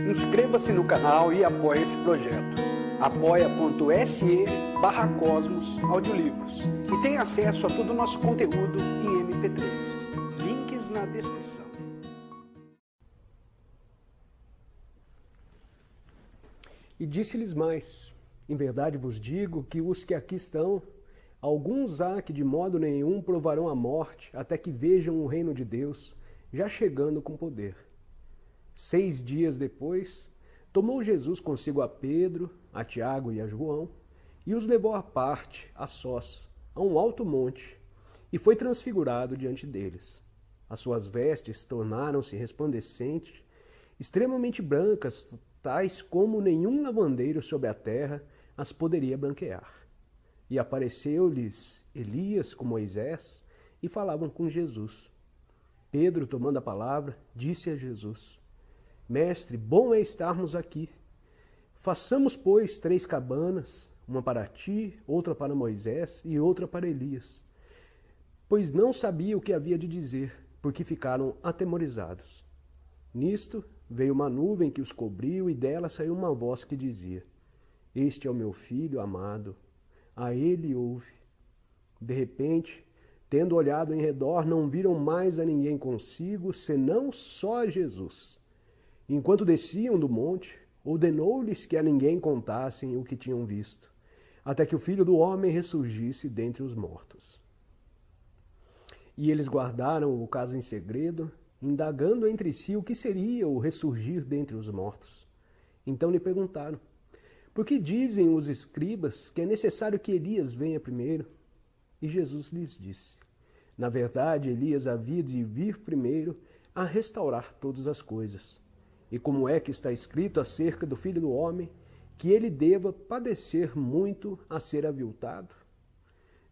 Inscreva-se no canal e apoie esse projeto. apoia.se/Cosmos Audiolivros e tenha acesso a todo o nosso conteúdo em MP3. Links na descrição. E disse-lhes mais: em verdade vos digo que os que aqui estão, alguns há que de modo nenhum provarão a morte, até que vejam o reino de Deus já chegando com poder. 6 dias depois, tomou Jesus consigo a Pedro, a Tiago e a João, e os levou à parte, a sós, a um alto monte, e foi transfigurado diante deles. As suas vestes tornaram-se resplandecentes, extremamente brancas, tais como nenhum lavandeiro sobre a terra as poderia branquear. E apareceu-lhes Elias com Moisés, e falavam com Jesus. Pedro, tomando a palavra, disse a Jesus: Mestre, bom é estarmos aqui. Façamos, pois, 3 cabanas, uma para ti, outra para Moisés e outra para Elias. Pois não sabia o que havia de dizer, porque ficaram atemorizados. Nisto veio uma nuvem que os cobriu, e dela saiu uma voz que dizia: Este é o meu filho amado, a ele ouve. De repente, tendo olhado em redor, não viram mais a ninguém consigo, senão só a Jesus. Enquanto desciam do monte, ordenou-lhes que a ninguém contassem o que tinham visto, até que o Filho do Homem ressurgisse dentre os mortos. E eles guardaram o caso em segredo, indagando entre si o que seria o ressurgir dentre os mortos. Então lhe perguntaram: por que dizem os escribas que é necessário que Elias venha primeiro? E Jesus lhes disse: na verdade, Elias havia de vir primeiro a restaurar todas as coisas. E como é que está escrito acerca do Filho do Homem, que ele deva padecer muito a ser aviltado?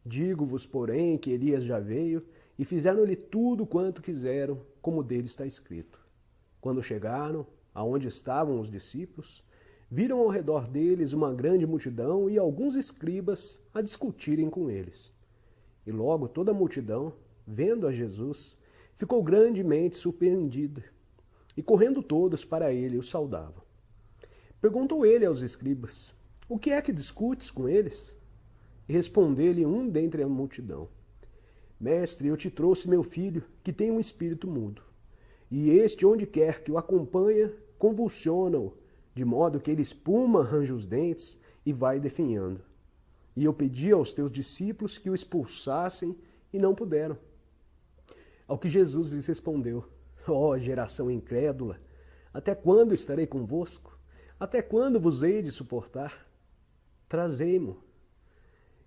Digo-vos, porém, que Elias já veio, e fizeram-lhe tudo quanto quiseram, como dele está escrito. Quando chegaram aonde estavam os discípulos, viram ao redor deles uma grande multidão e alguns escribas a discutirem com eles. E logo toda a multidão, vendo a Jesus, ficou grandemente surpreendida. E correndo todos para ele, o saudavam. Perguntou ele aos escribas: o que é que discutes com eles? E respondeu-lhe um dentre a multidão: Mestre, eu te trouxe meu filho, que tem um espírito mudo. E este, onde quer que o acompanha, convulsiona-o, de modo que ele espuma, arranja os dentes e vai definhando. E eu pedi aos teus discípulos que o expulsassem, e não puderam. Ao que Jesus lhes respondeu: ó geração incrédula, até quando estarei convosco? Até quando vos hei de suportar? Trazei-mo.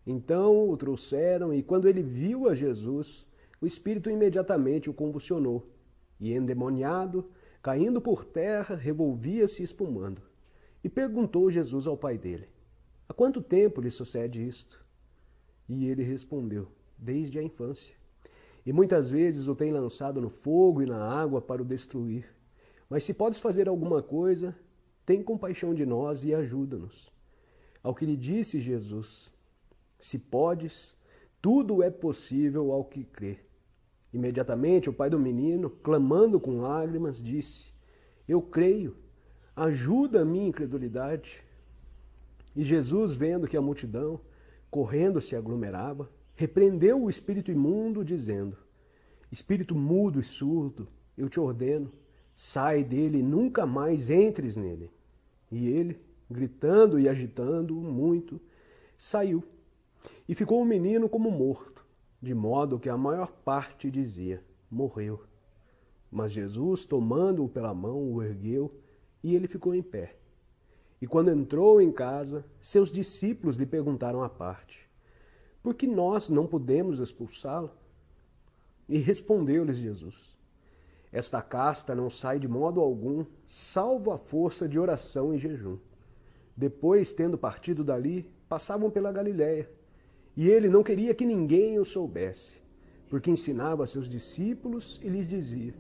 Então o trouxeram, e quando ele viu a Jesus, o espírito imediatamente o convulsionou, e endemoniado, caindo por terra, revolvia-se espumando. E perguntou Jesus ao pai dele: há quanto tempo lhe sucede isto? E ele respondeu: desde a infância. E muitas vezes o tem lançado no fogo e na água para o destruir. Mas se podes fazer alguma coisa, tem compaixão de nós e ajuda-nos. Ao que lhe disse Jesus: se podes, tudo é possível ao que crê. Imediatamente o pai do menino, clamando com lágrimas, disse: eu creio, ajuda a minha incredulidade. E Jesus, vendo que a multidão, correndo, se aglomerava, repreendeu o espírito imundo, dizendo: espírito mudo e surdo, eu te ordeno, sai dele e nunca mais entres nele. E ele, gritando e agitando muito, saiu. E ficou o menino como morto, de modo que a maior parte dizia: morreu. Mas Jesus, tomando-o pela mão, o ergueu, e ele ficou em pé. E quando entrou em casa, seus discípulos lhe perguntaram à parte: por que nós não podemos expulsá-lo? E respondeu-lhes Jesus: esta casta não sai de modo algum, salvo a força de oração e jejum. Depois, tendo partido dali, passavam pela Galiléia. E ele não queria que ninguém o soubesse, porque ensinava a seus discípulos e lhes dizia: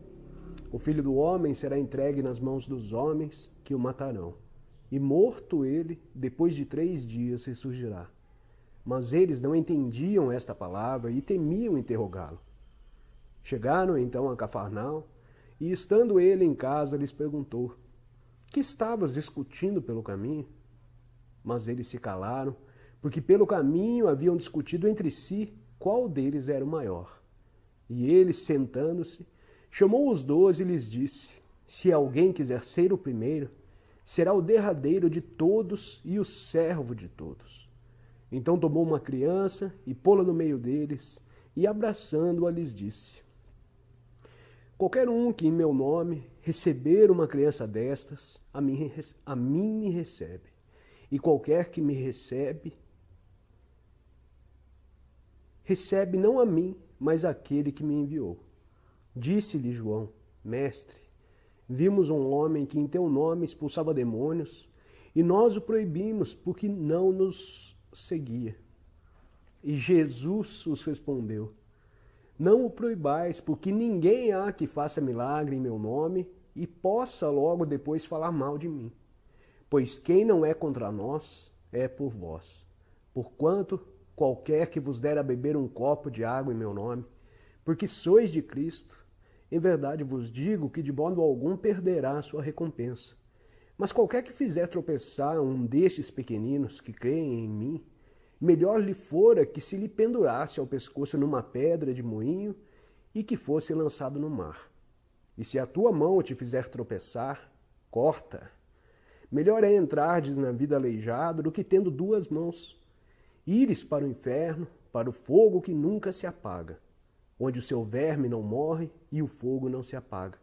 o Filho do Homem será entregue nas mãos dos homens, que o matarão. E morto ele, depois de 3 dias ressurgirá. Mas eles não entendiam esta palavra e temiam interrogá-lo. Chegaram então a Cafarnaum, e estando ele em casa, lhes perguntou: que estavas discutindo pelo caminho? Mas eles se calaram, porque pelo caminho haviam discutido entre si qual deles era o maior. E ele, sentando-se, chamou os 12 e lhes disse: se alguém quiser ser o primeiro, será o derradeiro de todos e o servo de todos. Então tomou uma criança e pô-la no meio deles, e abraçando-a lhes disse: qualquer um que em meu nome receber uma criança destas, a mim me recebe. E qualquer que me recebe, recebe não a mim, mas aquele que me enviou. Disse-lhe João: mestre, vimos um homem que em teu nome expulsava demônios, e nós o proibimos, porque não nos seguia. E Jesus os respondeu: não o proibais, porque ninguém há que faça milagre em meu nome e possa logo depois falar mal de mim. Pois quem não é contra nós é por vós. Porquanto qualquer que vos der a beber um copo de água em meu nome, porque sois de Cristo, em verdade vos digo que de modo algum perderá a sua recompensa. Mas qualquer que fizer tropeçar um destes pequeninos que creem em mim, melhor lhe fora que se lhe pendurasse ao pescoço numa pedra de moinho e que fosse lançado no mar. E se a tua mão te fizer tropeçar, corta. Melhor é entrardes na vida aleijado do que tendo 2 mãos. Ires para o inferno, para o fogo que nunca se apaga, onde o seu verme não morre e o fogo não se apaga.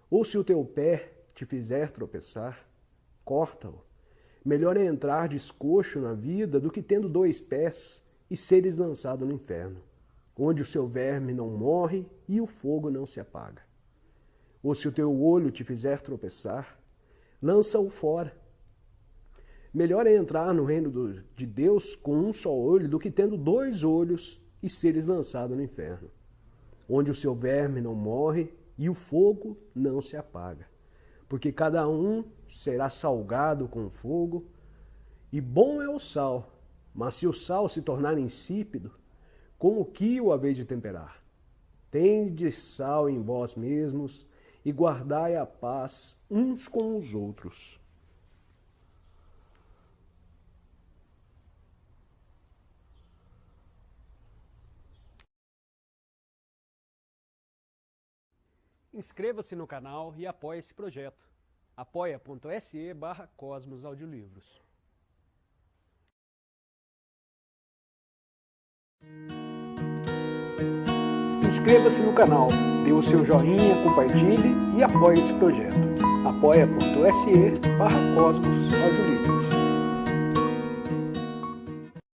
Ou se o teu pé te fizer tropeçar, corta-o. Melhor é entrar descoxo na vida do que tendo 2 pés e seres lançado no inferno, onde o seu verme não morre e o fogo não se apaga. Ou se o teu olho te fizer tropeçar, lança-o fora. Melhor é entrar no reino de Deus com um só olho do que tendo 2 olhos e seres lançado no inferno, onde o seu verme não morre e o fogo não se apaga. Porque cada um será salgado com fogo, e bom é o sal, mas se o sal se tornar insípido, com o que o haveis de temperar? Tende sal em vós mesmos, e guardai a paz uns com os outros. Inscreva-se no canal e apoie esse projeto. apoia.se/Cosmos Audiolivros. Inscreva-se no canal, dê o seu joinha, compartilhe e apoie esse projeto. apoia.se/Cosmos Audiolivros.